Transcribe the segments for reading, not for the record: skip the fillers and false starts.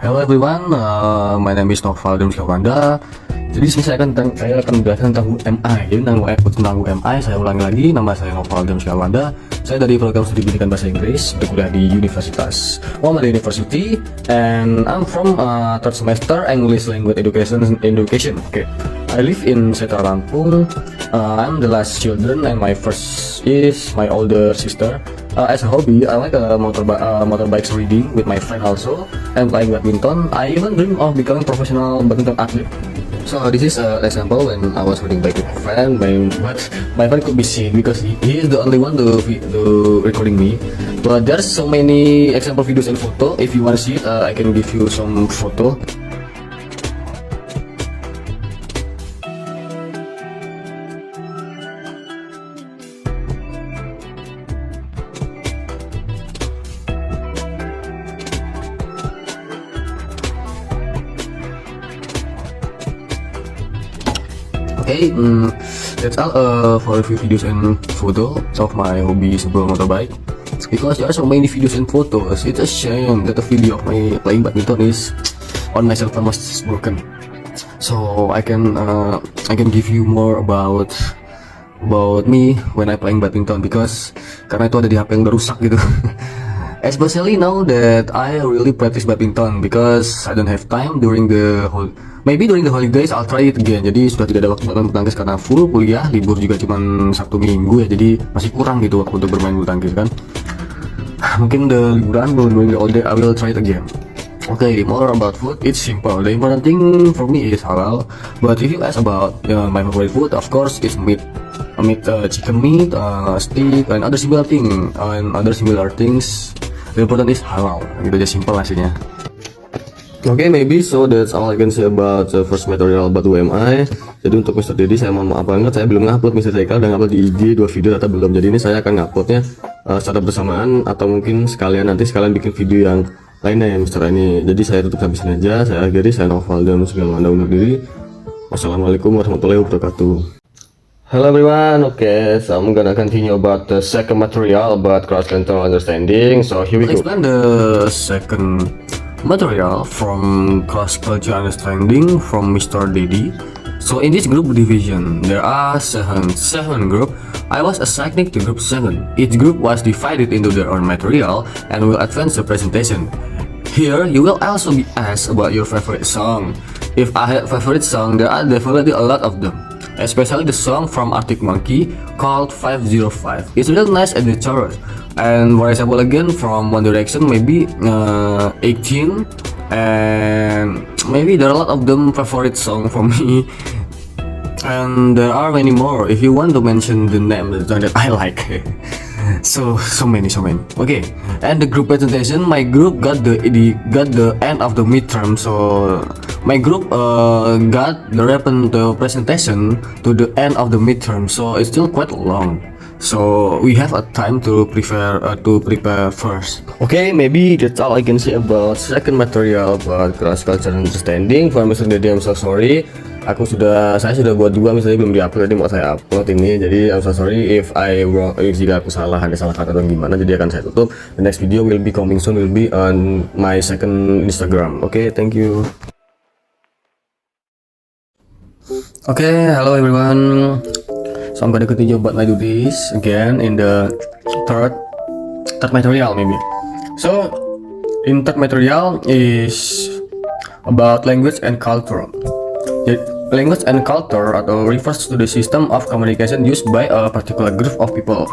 Hello everyone, my name is Noval Demskawanda. Jadi di sini saya akan menjelaskan tentang UMI. Jadi tentang UMI saya ulangi lagi, nama saya Noval Demskawanda. Saya dari program studi pendidikan bahasa Inggris, berkuliah di Universitas Muhammad University, and I'm from third semester English Language Education. Okay, I live in Setra Lampung. I'm the last children, and my first is my older sister. As a hobby, I like motorbikes riding with my friend also, and playing badminton. I even dream of becoming professional badminton athlete. So this is an example when I was riding bike with my friend. My friend could be seen because he is the only one to recording me. But there's so many example videos and photo. If you want to see it, I can give you some photo. Okay, that's all for review videos and photo of my hobby sebuah motorbike. Because there are so many videos and photos, it's a shame that the video of my playing badminton is on my cell phone was broken. So I can give you more about me when I playing badminton, because karena itu ada di HP yang udah rusak gitu. Especially now that I really practice badminton because I don't have time during maybe during the holidays I'll try it again. Jadi sudah tidak ada waktu bermain bulu tangkis karena full kuliah, libur juga cuma Sabtu Minggu ya, jadi masih kurang gitu waktu untuk bermain bulu tangkis kan. Mungkin the liburan during the holiday I will try it again. Okay, more about food, it's simple. The important thing for me is halal. But if you ask about my favorite food, of course it's meat, chicken meat, steak, and other similar things. The important is halal. Gitu aja, simple hasilnya. Okay, maybe so that's all I can say about the first material about UMI. Jadi untuk Mr. Dedi saya mohon maaf banget, saya belum ngupload. Mr. Zaikal udah ngupload di IG 2 video atau belum. Jadi ini saya akan nguploadnya secara bersamaan, atau mungkin sekalian bikin video yang lainnya ya Mr. ini. Jadi saya tutup sampai sini aja. Saya akhiri, saya Noval dan segala undur diri. Wassalamualaikum warahmatullahi wabarakatuh. Hello everyone, okay, so I'm gonna continue about the second material about cross-cultural understanding. So here we go. Explain the second material from cross-cultural understanding from Mr. Dedi. So in this group division, there are seven group. I was assigned to group 7. Each group was divided into their own material and will advance the presentation. Here, you will also be asked about your favorite song. If I have favorite song, there are definitely a lot of them. Especially the song from Arctic Monkey called 505. It's really nice at the chorus. And for example again from One Direction, maybe 18, and maybe there are a lot of them favorite song for me. And there are many more if you want to mention the name that I like. so many. Okay, and the group presentation, my group got the end of the midterm, so my group got the presentation to the end of the midterm, so it's still quite long. So we have a time to prepare first. Okay, maybe that's all I can say about second material about cross-cultural understanding. For Mr. Dedi, I'm so sorry. Saya sudah buat 2, misalnya belum diupload, jadi mau saya upload ini. Jadi I'm so sorry if jika aku ada salah kata atau gimana, jadi akan saya tutup. The next video will be coming soon, will be on my second Instagram. Okay, thank you. Okay, hello everyone. So I'm gonna continue about my duties again in the third material maybe. So in third material is about language and culture. Language and culture refers to the system of communication used by a particular group of people.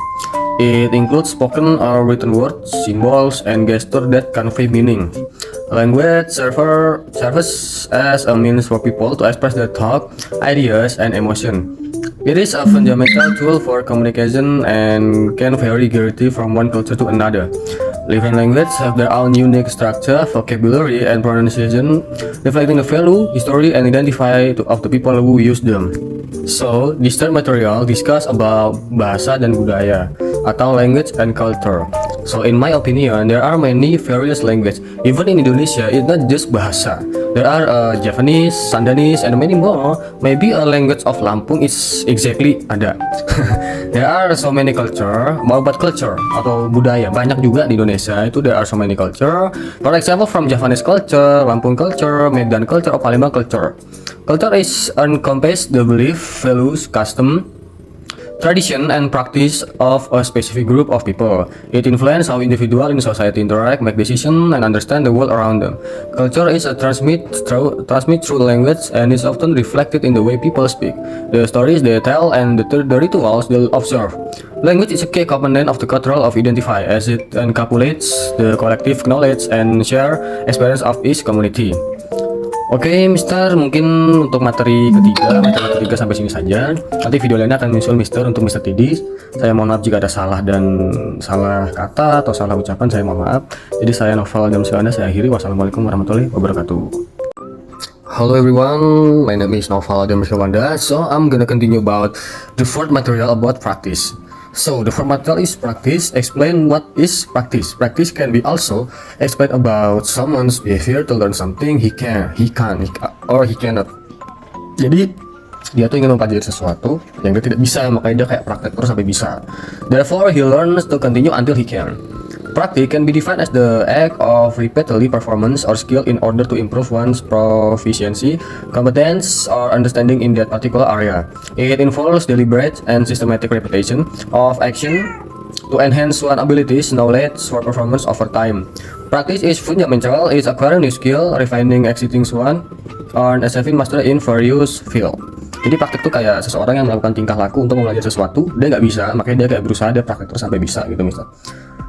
It includes spoken or written words, symbols, and gestures that convey meaning. Language serves as a means for people to express their thought, ideas, and emotion. It is a fundamental tool for communication and can vary greatly from one culture to another. Different languages have their own unique structure, vocabulary, and pronunciation, reflecting the value, history, and identity of the people who use them. So, this third material discuss about bahasa dan budaya atau language and culture. So in my opinion, there are many various languages. Even in Indonesia, it's not just bahasa. There are Japanese, Sundanese, and many more. Maybe a language of Lampung is exactly ada. There are so many culture, about culture atau budaya banyak juga di Indonesia itu there are so many culture. For example, from Japanese culture, Lampung culture, Medan culture, or Palembang culture. Culture is encompass the belief, values, custom, tradition and practice of a specific group of people. It influences how individuals in society interact, make decisions, and understand the world around them. Culture is a transmit through language and is often reflected in the way people speak, the stories they tell, and the rituals they observe. Language is a key component of the cultural of identify, as it encapsulates the collective knowledge and share experience of each community. Oke, Mister, mungkin untuk materi ketiga sampai sini saja. Nanti video lainnya akan menyusul Mister untuk Mister Tidi. Saya mohon maaf jika ada salah kata atau salah ucapan, saya mohon maaf. Jadi saya Novel dan Anda saya akhiri. Wassalamualaikum warahmatullahi wabarakatuh. Hello everyone, my name is Novel dan Anda. So I'm gonna continue about the fourth material about practice. So the fourth material is practice. Explain what is practice. Practice can be also explain about someone's behavior to learn something he cannot. Jadi dia tuh ingin mempelajari sesuatu yang dia tidak bisa, makanya dia kayak praktek terus sampai bisa. Therefore he learns to continue until he can. Practice can be defined as the act of repeatedly performance or skill in order to improve one's proficiency, competence, or understanding in that particular area. It involves deliberate and systematic repetition of action to enhance one's abilities, knowledge, or performance over time. Practice is fundamental. It's acquiring new skill, refining existing one, or achieving mastery in various field. Jadi praktik tuh kayak seseorang yang melakukan tingkah laku untuk mempelajari sesuatu, dia nggak bisa, makanya dia kayak berusaha, dia praktik terus sampai bisa gitu, Mister.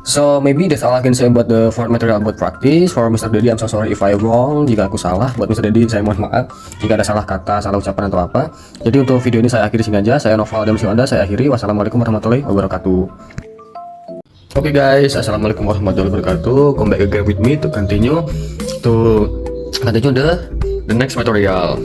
So maybe that's all I can say about the fourth material about practice. For Mr. Dedi, I'm so sorry if I wrong. Jika aku salah, buat Mr. Dedi saya mohon maaf jika ada salah kata, salah ucapan atau apa. Jadi untuk video ini saya akhiri sini aja. Saya Novel dan Anda saya akhiri. Wassalamualaikum warahmatullahi wabarakatuh. Okay guys, assalamualaikum warahmatullahi wabarakatuh. Come back again with me to continue the next material.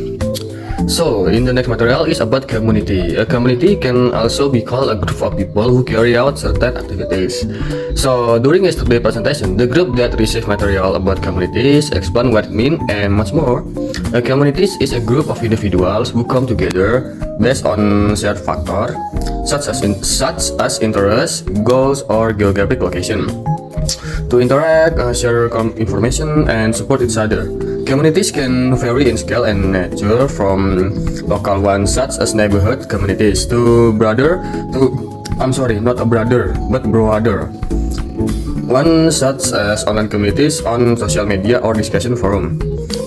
So, in the next material is about community. A community can also be called a group of people who carry out certain activities. So, during yesterday's presentation, the group that received material about communities explain what it means and much more. A community is a group of individuals who come together based on shared factors such as interests, goals, or geographic location to interact, share information, and support each other. Communities can vary in scale and nature, from local ones such as neighborhood communities to broader ones such as online communities on social media or discussion forum.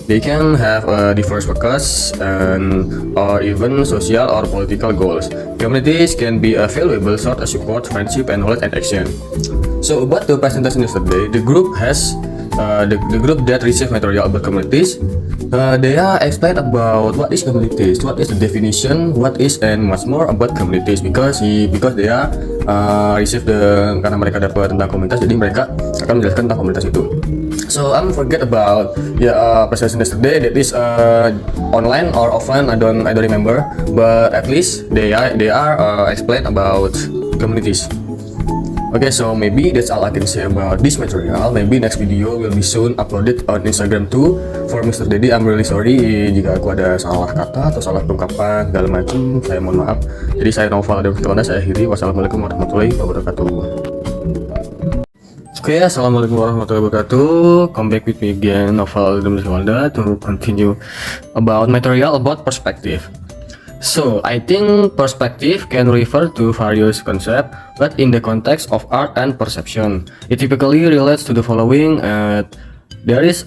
They can have a diverse focus or even social or political goals. Communities can be a valuable source of support, friendship, and knowledge and action. So about the presentation yesterday, the group that received material about communities, they are explain about what is communities, what is the definition, what is and much more about communities, because they are karena mereka dapat tentang komunitas, jadi mereka akan menjelaskan tentang komunitas itu. So I'm forget about presentation yesterday, that is online or offline, I don't remember, but at least they are explain about communities. Okay, so maybe that's all I can say about this material. Maybe next video will be soon uploaded on Instagram too. For Mr. Dedi, I'm really sorry jika aku ada salah kata atau salah ungkapan segala macam. Saya mohon maaf. Jadi saya Novel dan Anda saya akhiri. Wassalamualaikum warahmatullahi wabarakatuh. Okay, assalamualaikum warahmatullahi wabarakatuh. Come back with me again, Novel dan Anda, to continue about material about perspective. So, I think perspective can refer to various concepts, but in the context of art and perception, it typically relates to the following. There is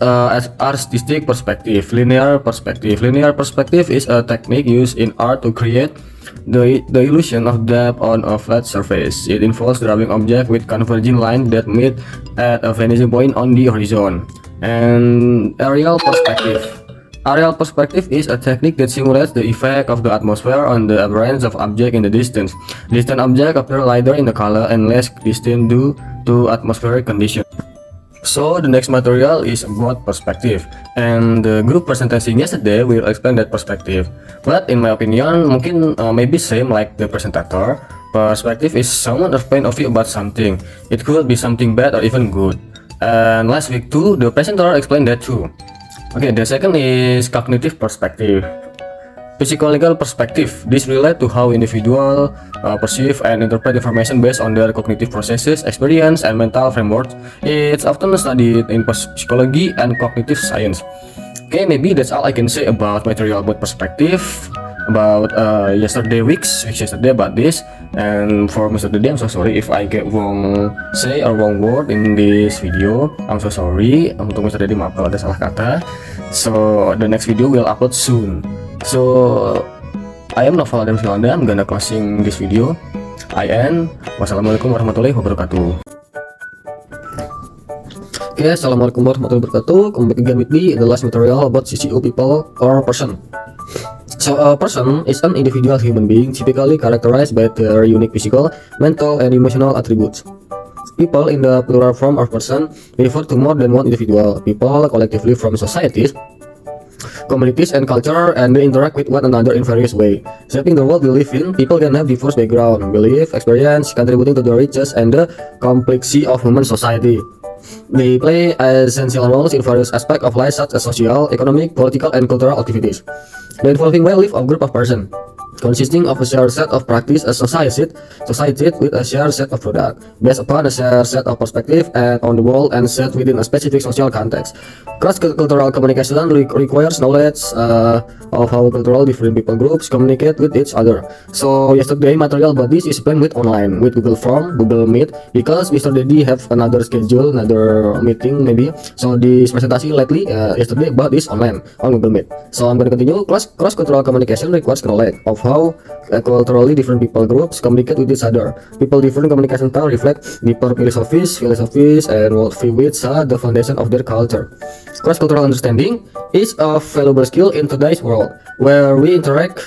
artistic perspective, linear perspective. Linear perspective is a technique used in art to create the illusion of depth on a flat surface. It involves drawing objects with converging lines that meet at a vanishing point on the horizon. And aerial perspective. Aerial perspective is a technique that simulates the effect of the atmosphere on the appearance of object in the distance. Distant objects appear lighter in the color and less distant due to atmospheric conditions. So the next material is about perspective, and the group presentation yesterday will explain that perspective. But in my opinion, mungkin maybe same like the presentator, Perspective is someone's point of view about something. It could be something bad or even good. And last week too, the presenter explained that too. Okay, the second is cognitive perspective. Psychological perspective. This relates to how individuals perceive and interpret information based on their cognitive processes, experience, and mental frameworks. It's often studied in psychology and cognitive science. Okay, maybe that's all I can say about material about perspective. About weeks yesterday about this. And for Mr. Dede, I'm so sorry if I get wrong say or wrong word in this video. I'm so sorry. Untuk Mr. Dede, maaf kalau ada salah kata. So the next video will upload soon. So I am Noval Adam Silanda. I'm gonna closing this video. I end. Wassalamualaikum warahmatullahi wabarakatuh. Okay, assalamualaikum warahmatullahi wabarakatuh. Come back again with me in the last material about CCO people or person. So a person is an individual human being typically characterized by their unique physical, mental, and emotional attributes. People in the plural form of person refer to more than one individual. People collectively form societies, communities, and culture, and they interact with one another in various ways. Shaping the world we live in, people can have diverse background, belief, experience, contributing to the richness and the complexity of human society. They play essential roles in various aspects of life such as social, economic, political, and cultural activities. The involving way live of group of persons, consisting of a shared set of practice as society with a shared set of product, based upon a shared set of perspective and on the world and set within a specific social context. Cross-cultural communication requires knowledge of how cultural different people groups communicate with each other. So yesterday material about this is explained with online, with Google Form, Google Meet, because Mr. Dede have another schedule, another meeting maybe. So this presentation lately yesterday about this online on Google Meet. So I'm going to continue. Cross-cultural communication requires knowledge of how culturally different people groups communicate with each other. People different communication style reflect deeper philosophies, and worldview which are the foundation of their culture. Cross-cultural understanding is a valuable skill in today's world, where we interact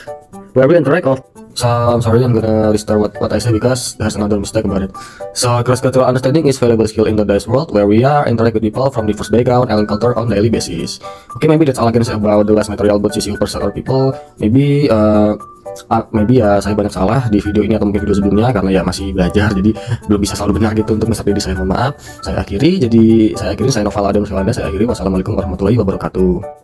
of. So I'm sorry, I'm gonna restart what I say because there's another mistake about it. So cross-cultural understanding is valuable skill in today's world, where we are interact with people from diverse background and culture on daily basis. Okay, maybe that's all I can say about the last material about CCO person or people. Maybe ya saya banyak salah di video ini atau mungkin video sebelumnya karena ya masih belajar, jadi belum bisa selalu benar gitu. Untuk Mr. Dede saya mohon maaf. Saya akhiri, saya Noval Adam Silanda. Wassalamualaikum warahmatullahi wabarakatuh.